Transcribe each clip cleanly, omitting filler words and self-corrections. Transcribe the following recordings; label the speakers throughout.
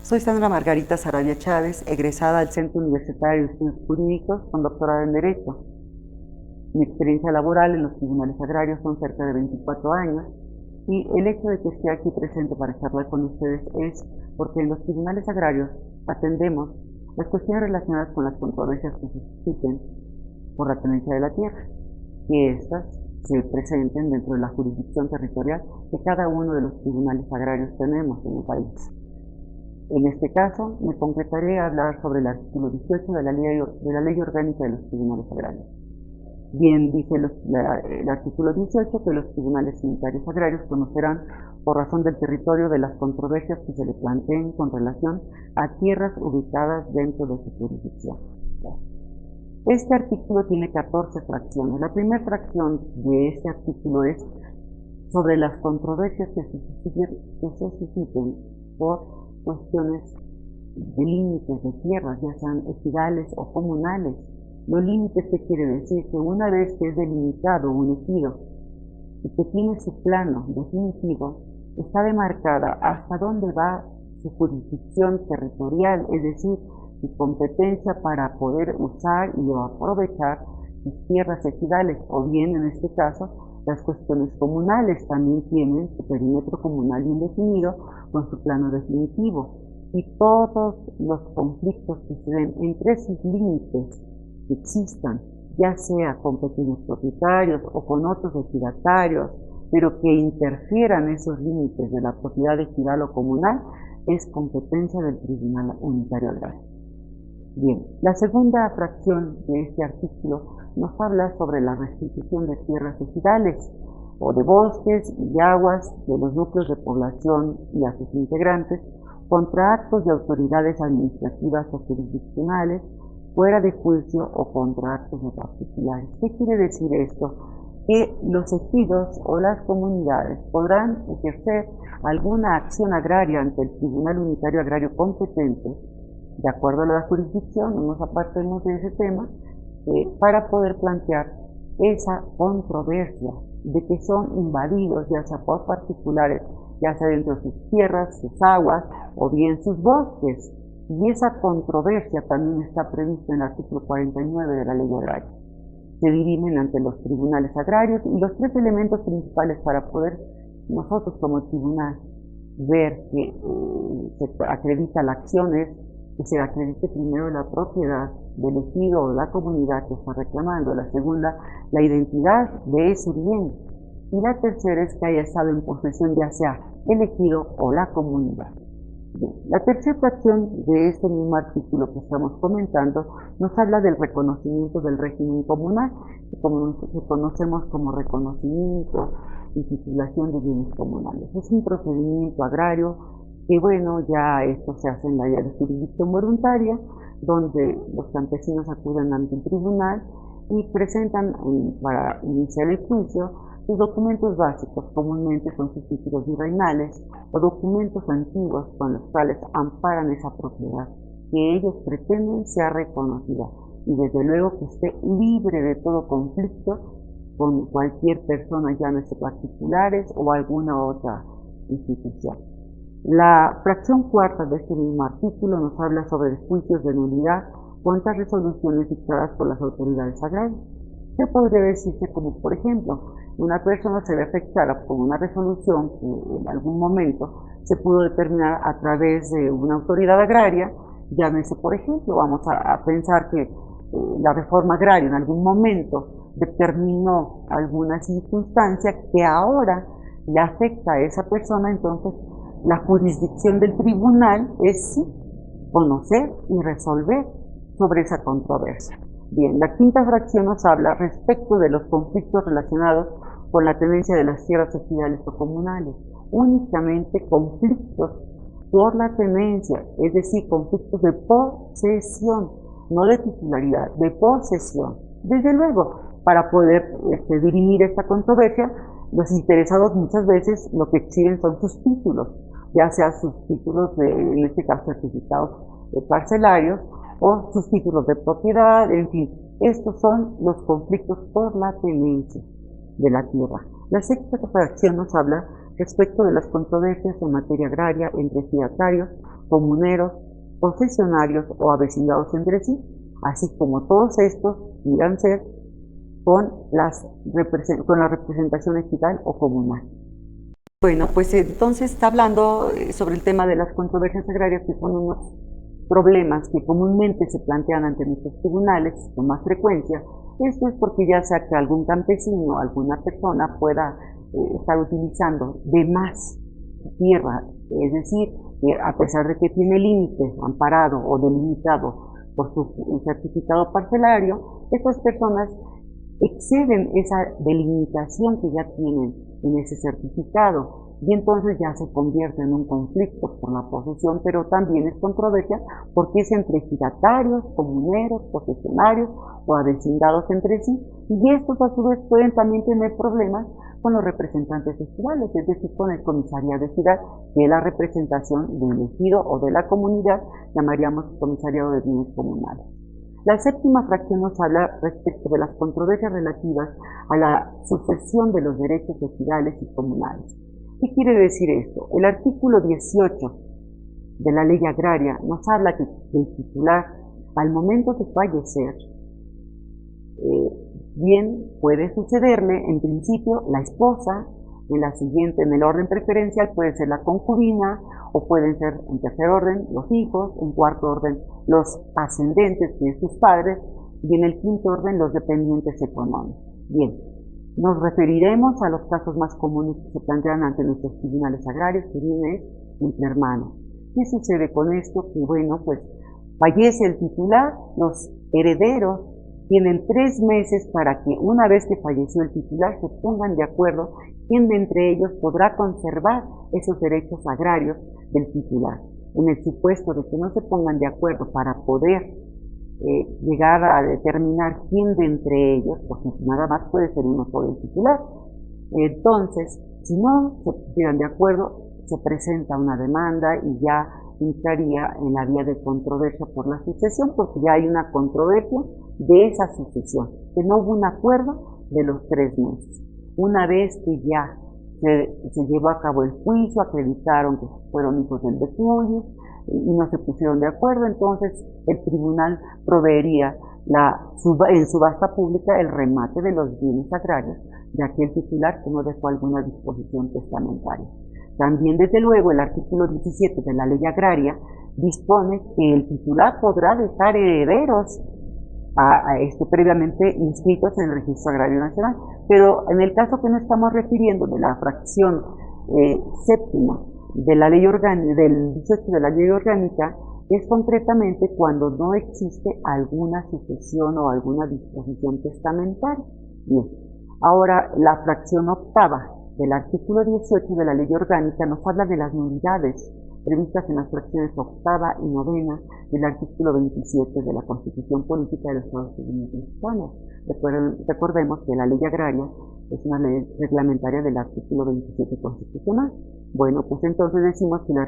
Speaker 1: Soy Sandra Margarita Sarabia Chávez, egresada del Centro Universitario de Estudios Jurídicos con doctorado en Derecho. Mi experiencia laboral en los tribunales agrarios son cerca de 24 años y el hecho de que esté aquí presente para charlar con ustedes es porque en los tribunales agrarios atendemos las cuestiones relacionadas con las controversias que se susciten por la tenencia de la tierra, que éstas se presenten dentro de la jurisdicción territorial que cada uno de los tribunales agrarios tenemos en el país. En este caso, me concretaré a hablar sobre el artículo 18 de la Ley Orgánica de los Tribunales Agrarios. Bien, dice el artículo 18 que los tribunales unitarios agrarios conocerán, por razón del territorio, de las controversias que se le planteen con relación a tierras ubicadas dentro de su jurisdicción. Este artículo tiene 14 fracciones. La primera fracción de este artículo es sobre las controversias que se susciten por cuestiones de límites de tierras, ya sean ejidales o comunales. Los límites, ¿qué quiere decir? Que una vez que es delimitado un ejido y que tiene su plano definitivo, está demarcada hasta dónde va su jurisdicción territorial, es decir, su competencia para poder usar y aprovechar sus tierras ejidales, o bien en este caso las cuestiones comunales también tienen su perímetro comunal bien definido con su plano definitivo, y todos los conflictos que se den entre esos límites que existan, ya sea con pequeños propietarios o con otros ejidatarios, pero que interfieran esos límites de la propiedad ejidal o comunal, es competencia del Tribunal Unitario Agrario. Bien, la segunda fracción de este artículo nos habla sobre la restitución de tierras ejidales o de bosques y aguas de los núcleos de población y a sus integrantes contra actos de autoridades administrativas o jurisdiccionales fuera de juicio o contra actos de particulares. ¿Qué quiere decir esto? Que los ejidos o las comunidades podrán ejercer alguna acción agraria ante el Tribunal Unitario Agrario competente, de acuerdo a la jurisdicción, no nos apartemos de ese tema, para poder plantear esa controversia de que son invadidos, ya sea por particulares, ya sea dentro de sus tierras, sus aguas o bien sus bosques. Y esa controversia también está prevista en el artículo 49 de la Ley Agraria. Se dirimen ante los tribunales agrarios, y los tres elementos principales para poder nosotros como tribunal ver que se acredita la acción es que se acredite primero la propiedad del ejido o la comunidad que está reclamando, la segunda, la identidad de ese bien, y la tercera es que haya estado en posesión ya sea el ejido o la comunidad. Bien, la tercera fracción de este mismo artículo que estamos comentando nos habla del reconocimiento del régimen comunal, que conocemos como reconocimiento y titulación de bienes comunales. Es un procedimiento agrario que, bueno, ya esto se hace en la área de jurisdicción voluntaria, donde los campesinos acuden ante el tribunal y presentan para iniciar el juicio sus documentos básicos, comúnmente son sus títulos virreinales o documentos antiguos con los cuales amparan esa propiedad que ellos pretenden sea reconocida, y desde luego que esté libre de todo conflicto con cualquier persona, llámese particulares o alguna otra institución. La fracción cuarta de este mismo artículo nos habla sobre juicios de nulidad contra resoluciones dictadas por las autoridades agrarias. ¿Qué podría decirse? Como por ejemplo, una persona se ve afectada por una resolución que en algún momento se pudo determinar a través de una autoridad agraria, llámese por ejemplo, vamos a pensar que la reforma agraria en algún momento determinó alguna circunstancia que ahora le afecta a esa persona, entonces la jurisdicción del tribunal es sí conocer y resolver sobre esa controversia. Bien, la quinta fracción nos habla respecto de los conflictos relacionados con la tenencia de las tierras ejidales o comunales. Únicamente conflictos por la tenencia, es decir, conflictos de posesión, no de titularidad, de posesión. Desde luego, para poder dirimir esta controversia, los interesados muchas veces lo que exhiben son sus títulos, ya sea sus títulos en este caso certificados parcelarios o sus títulos de propiedad, en fin, estos son los conflictos por la tenencia de la tierra. La sexta fracción nos habla respecto de las controversias en materia agraria entre ejidatarios comuneros, posesionarios o avecindados entre sí, así como todos estos pudieran ser con la representación ejidal o comunal. Bueno, pues entonces está hablando sobre el tema de las controversias agrarias, que son unos problemas que comúnmente se plantean ante nuestros tribunales con más frecuencia. Esto es porque ya sea que algún campesino, alguna persona pueda estar utilizando de más tierra, es decir, que a pesar de que tiene límite amparado o delimitado por su certificado parcelario, estas personas exceden esa delimitación que ya tienen en ese certificado y entonces ya se convierte en un conflicto por la posesión, pero también es controversia porque es entre ejidatarios, comuneros, posesionarios o avecindados entre sí, y estos a su vez pueden también tener problemas con los representantes ejidales, es decir, con el comisariado ejidal, que es la representación del ejido o de la comunidad, llamaríamos comisariado de bienes comunales. La séptima fracción nos habla respecto de las controversias relativas a la sucesión de los derechos ejidales y comunales. ¿Qué quiere decir esto? El artículo 18 de la ley agraria nos habla que el titular, al momento de fallecer, bien puede sucederle, en principio, la esposa, en el orden preferencial puede ser la concubina, o pueden ser en tercer orden los hijos, en cuarto orden los ascendentes, que es sus padres, y en el quinto orden los dependientes económicos. Bien, nos referiremos a los casos más comunes que se plantean ante nuestros tribunales agrarios, que viene entre hermanos. ¿Qué sucede con esto? Que bueno, pues fallece el titular, los herederos tienen 3 meses para que, una vez que falleció el titular, se pongan de acuerdo quién de entre ellos podrá conservar esos derechos agrarios del titular. En el supuesto de que no se pongan de acuerdo para poder llegar a determinar quién de entre ellos, porque nada más puede ser uno solo el titular. Entonces, si no se pusieran de acuerdo, se presenta una demanda y ya entraría en la vía de controversia por la sucesión, porque ya hay una controversia de esa sucesión, que no hubo un acuerdo de los 3 meses. Una vez que ya se llevó a cabo el juicio, acreditaron que fueron hijos del defunto y no se pusieron de acuerdo, entonces el tribunal proveería en subasta pública el remate de los bienes agrarios de aquel titular que no dejó alguna disposición testamentaria. También, desde luego, el artículo 17 de la ley agraria dispone que el titular podrá dejar herederos previamente inscritos en el Registro Agrario Nacional, pero en el caso que nos estamos refiriendo de la fracción séptima de la ley orgánica, del 18 de la ley orgánica, es concretamente cuando no existe alguna sucesión o alguna disposición testamentaria. Bien, ahora la fracción octava del artículo 18 de la ley orgánica nos habla de las nulidades previstas en las fracciones octava y novena del artículo 27 de la Constitución Política de los Estados Unidos Mexicanos. Recordemos que la ley agraria es una ley reglamentaria del artículo 27 constitucional. Bueno, pues entonces decimos que el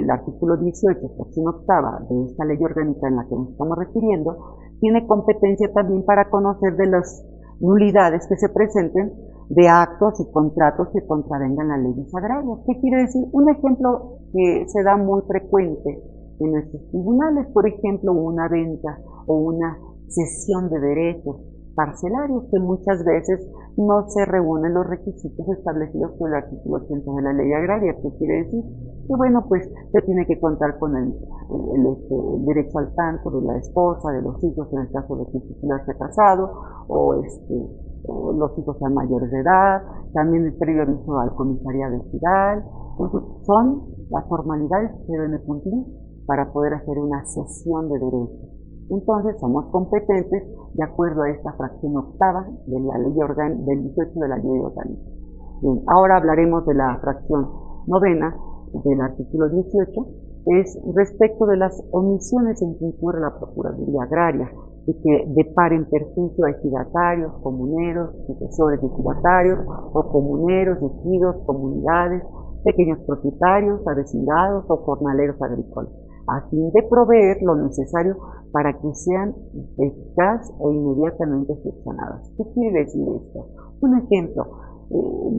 Speaker 1: artículo 18, fracción octava de esta ley orgánica en la que nos estamos refiriendo, tiene competencia también para conocer de las nulidades que se presenten de actos y contratos que contravengan las leyes agrarias. ¿Qué quiere decir? Un ejemplo que se da muy frecuente en nuestros tribunales, por ejemplo, una venta o una cesión de derechos parcelarios que muchas veces no se reúnen los requisitos establecidos por el artículo 80 de la ley agraria. ¿Qué quiere decir? Que bueno, pues se tiene que contar con el derecho al tanto de la esposa, de los hijos, en el caso de que el titular esté casado, o los hijos sean mayores de edad, también el previo aviso al comisariado ejidal. Entonces, son las formalidades que se deben cumplir para poder hacer una cesión de derechos. Entonces, somos competentes de acuerdo a esta fracción octava de la ley del 18 de la ley orgánica. Bien, ahora hablaremos de la fracción novena del artículo 18, es respecto de las omisiones en que incurre la Procuraduría Agraria, y que deparen perjuicio a ejidatarios, comuneros, sucesores de ejidatarios, o comuneros, ejidos, comunidades, pequeños propietarios, avecindados o jornaleros agrícolas, a fin de proveer lo necesario para que sean eficaz e inmediatamente solucionadas. ¿Qué quiere decir esto? Un ejemplo,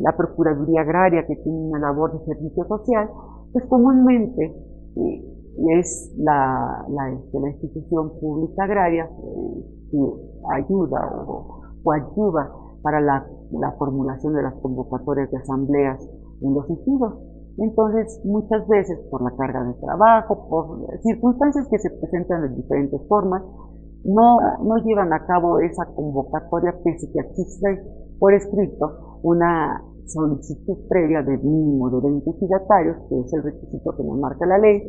Speaker 1: la Procuraduría Agraria, que tiene una labor de servicio social, pues comúnmente es la institución pública agraria que ayuda o ayuda para la formulación de las convocatorias de asambleas en los ejidos. Entonces, muchas veces por la carga de trabajo, por circunstancias que se presentan de diferentes formas, no llevan a cabo esa convocatoria, pese que existe por escrito una solicitud previa de mínimo de 20 ejidatarios, que es el requisito que nos marca la ley,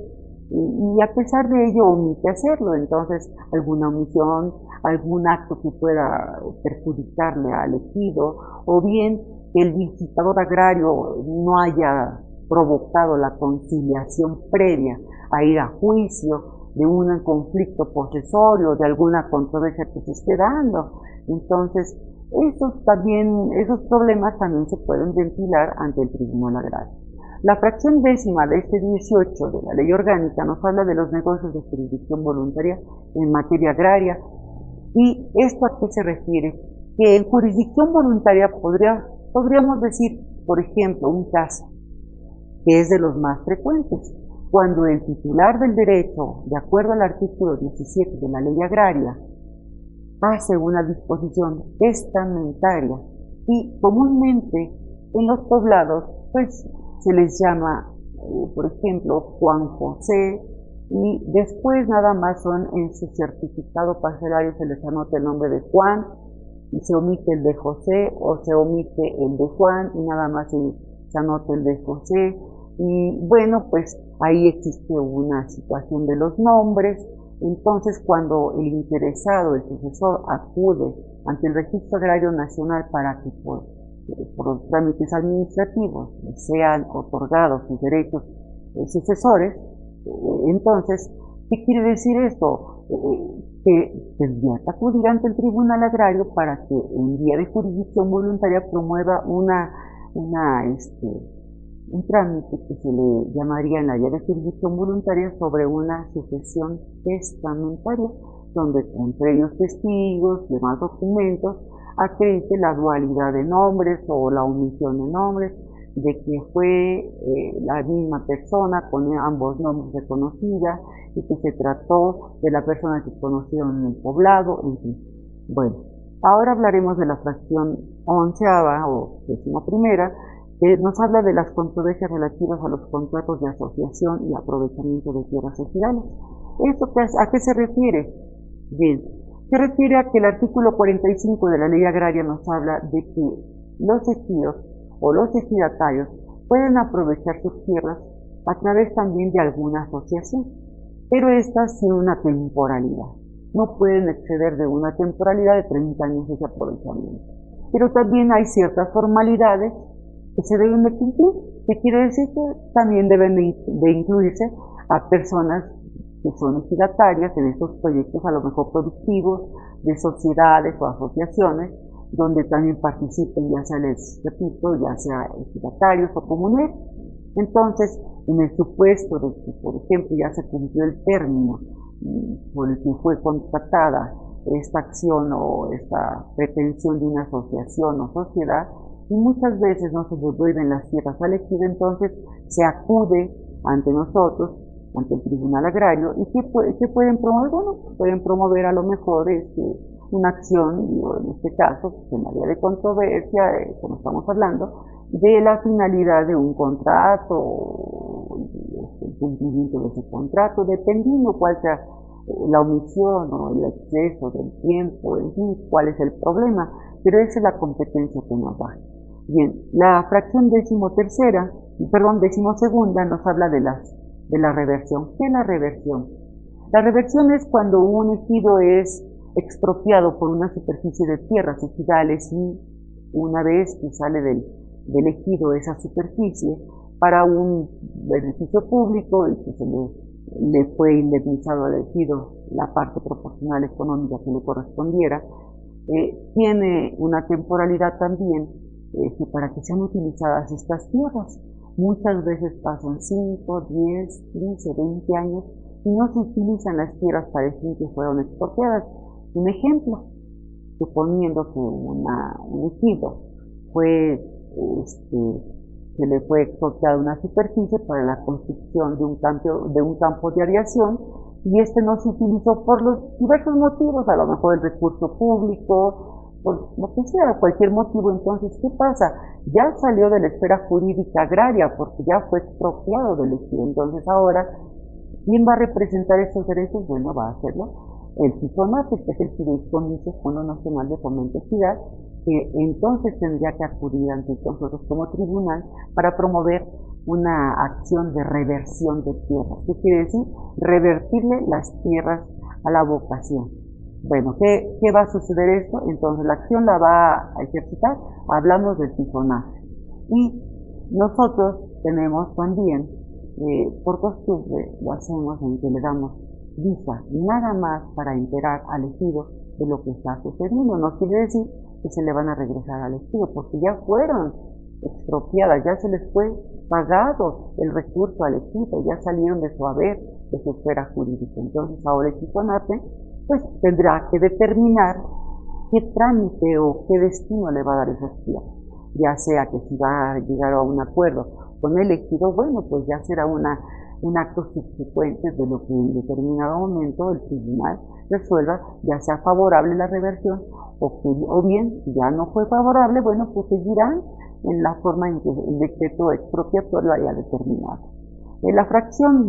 Speaker 1: y a pesar de ello omite hacerlo. Entonces, alguna omisión, algún acto que pueda perjudicarle al ejido, o bien que el visitador agrario no haya provocado la conciliación previa a ir a juicio de un conflicto posesorio, de alguna controversia que se esté dando. Entonces, esos problemas también se pueden ventilar ante el Tribunal Agrario. La fracción 10ª de este 18 de la Ley Orgánica nos habla de los negocios de jurisdicción voluntaria en materia agraria. ¿Y esto a qué se refiere? Que en jurisdicción voluntaria podríamos decir, por ejemplo, un caso que es de los más frecuentes, cuando el titular del derecho, de acuerdo al artículo 17 de la Ley Agraria, hace una disposición testamentaria, y comúnmente en los poblados pues se les llama, por ejemplo, Juan José, y después nada más son en su certificado parcelario se les anota el nombre de Juan, y se omite el de José, o se omite el de Juan, y nada más se anota el de José. Y bueno, pues ahí existe una situación de los nombres. Entonces, cuando el interesado, el sucesor, acude ante el Registro Agrario Nacional para que por los trámites administrativos sean otorgados sus derechos sucesores, entonces, ¿qué quiere decir esto? Que tendría que acudir ante el Tribunal Agrario para que en vía de jurisdicción voluntaria promueva un trámite que se le llamaría en la vía de jurisdicción voluntaria sobre una sucesión testamentaria, donde entre ellos testigos y demás documentos acredite la dualidad de nombres o la omisión de nombres, de que fue la misma persona con ambos nombres reconocida y que se trató de la persona que conocieron en el poblado, en fin. Bueno, ahora hablaremos de la fracción 11ª o 11ª, que nos habla de las controversias relativas a los contratos de asociación y aprovechamiento de tierras ejidales. ¿Esto a qué se refiere? Bien, se refiere a que el artículo 45 de la Ley Agraria nos habla de que los ejidos o los ejidatarios pueden aprovechar sus tierras a través también de alguna asociación, pero estas sin una temporalidad. No pueden exceder de una temporalidad de 30 años ese aprovechamiento. Pero también hay ciertas formalidades que se deben de cumplir, que quiere decir que también deben de incluirse a personas que son ejidatarias en estos proyectos a lo mejor productivos de sociedades o asociaciones, donde también participen, ya sea, les repito, ya sea ejidatarios o comuneros. Entonces, en el supuesto de que, por ejemplo, ya se cumplió el término por el que fue contratada esta acción o esta pretensión de una asociación o sociedad, y muchas veces no se devuelven las tierras al ejido, entonces se acude ante nosotros, ante el Tribunal Agrario, y ¿qué pueden promover? Bueno, pueden promover a lo mejor una acción, en este caso, en área de controversia, como estamos hablando, de la finalidad de un contrato, el cumplimiento de ese contrato, dependiendo cuál sea la omisión o el exceso del tiempo, en fin, cuál es el problema, pero esa es la competencia que nos da. Bien, la fracción 12ª nos habla de la reversión. ¿Qué es la reversión? La reversión es cuando un ejido es expropiado por una superficie de tierras ejidales y una vez que sale del ejido esa superficie para un beneficio público y que se le fue indemnizado al ejido la parte proporcional económica que le correspondiera, tiene una temporalidad también para que sean utilizadas estas tierras. Muchas veces pasan 5, 10, 15, 20 años y no se utilizan las tierras para el fin que fueron expropiadas. Un ejemplo, suponiendo que un ejido fue se le fue expropiada una superficie para la construcción de un campo de aviación, y este no se utilizó por los diversos motivos, a lo mejor el recurso público, por lo que sea, cualquier motivo. Entonces, ¿qué pasa? Ya salió de la esfera jurídica agraria porque ya fue expropiado del ejido. Entonces ahora, ¿quién va a representar esos derechos? Bueno, va a hacerlo el FIFONAFE, que es el Fideicomiso Fondo Nacional de Fomento Equidad, que entonces tendría que acudir ante nosotros como tribunal para promover una acción de reversión de tierras. ¿Qué quiere decir? Revertirle las tierras a la vocación. Bueno, ¿qué va a suceder esto? Entonces la acción la va a ejercitar, hablamos del FIFONAFE. Y nosotros tenemos también, por costumbre, lo hacemos en que le damos visa, nada más para enterar al ejido de lo que está sucediendo. No quiere decir que se le van a regresar al ejido, porque ya fueron expropiadas, ya se les fue pagado el recurso al ejido, ya salieron de su haber, de su esfera jurídica. Entonces ahora el FIFONAFE pues tendrá que determinar qué trámite o qué destino le va a dar esas tierras, ya sea que si va a llegar a un acuerdo con el ejido, bueno, pues ya será un acto subsecuente de lo que en determinado momento el tribunal resuelva, ya sea favorable la reversión o bien, si ya no fue favorable, bueno, pues seguirán en la forma en que el decreto expropiatorio haya determinado. En la fracción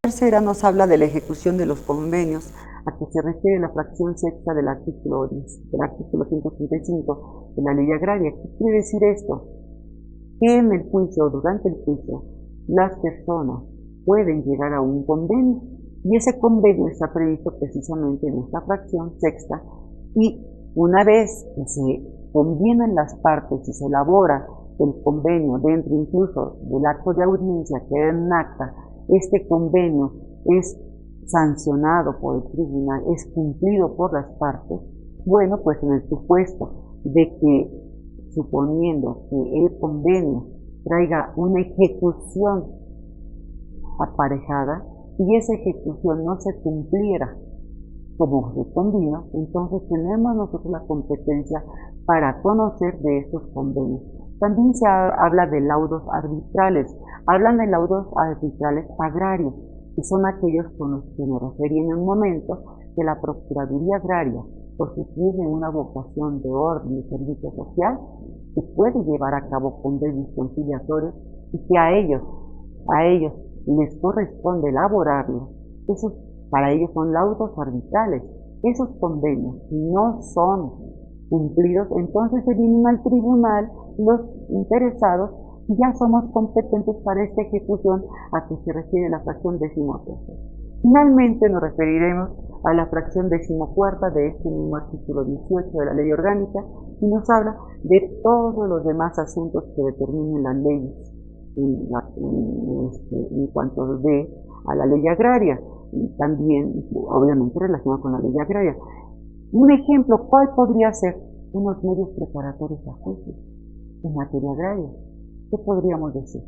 Speaker 1: tercera nos habla de la ejecución de los convenios, a que se refiere la fracción sexta del artículo 135 de la Ley Agraria. ¿Qué quiere decir esto? Que en el juicio, durante el juicio, las personas pueden llegar a un convenio, y ese convenio está previsto precisamente en esta fracción sexta, y una vez que se convienen las partes y se elabora el convenio dentro incluso del acto de audiencia que queda en acta, este convenio es sancionado por el tribunal, es cumplido por las partes. Bueno, pues en el supuesto de que, suponiendo que el convenio traiga una ejecución aparejada y esa ejecución no se cumpliera como se convino, entonces tenemos nosotros la competencia para conocer de estos convenios. También se habla de laudos arbitrales. Hablan de laudos arbitrales agrarios, que son aquellos con los que me referí en un momento, que la Procuraduría Agraria, porque tiene una vocación de orden y servicio social, que puede llevar a cabo convenios conciliatorios y que a ellos les corresponde elaborarlos. Para ellos son laudos arbitrales. Esos convenios, si no son cumplidos, entonces se vienen al tribunal los interesados y ya somos competentes para esta ejecución a que se refiere la fracción 13ª. Finalmente nos referiremos a la fracción 14ª de este mismo artículo 18 de la Ley Orgánica, y nos habla de todos los demás asuntos que determinen las leyes en cuanto a la ley agraria, y también obviamente relacionado con la ley agraria. Un ejemplo, ¿cuál podría ser? Unos medios preparatorios a juicios en materia agraria. ¿Qué podríamos decir?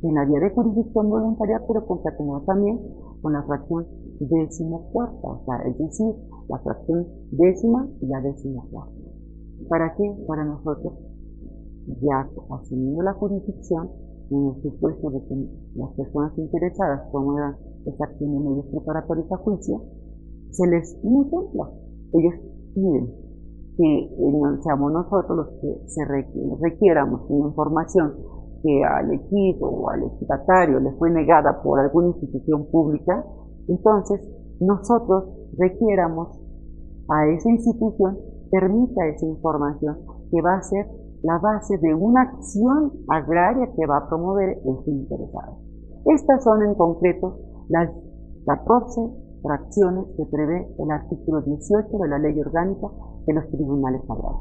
Speaker 1: En la vía de jurisdicción voluntaria, pero concatenado también con la fracción 14ª, o sea, es decir, la fracción 10ª y la 14ª. ¿Para qué? Para nosotros, ya asumiendo la jurisdicción, en el supuesto de que las personas interesadas promuevan esa acción de medios preparatorios a juicio, se les contempla. Ellos piden que seamos nosotros los que requiéramos una información que al ejido o al ejidatario le fue negada por alguna institución pública. Entonces nosotros requiéramos a esa institución permita esa información que va a ser la base de una acción agraria que va a promover ese interesado. Estas son en concreto las 14 fracciones que prevé el artículo 18 de la Ley Orgánica de los Tribunales Agrarios.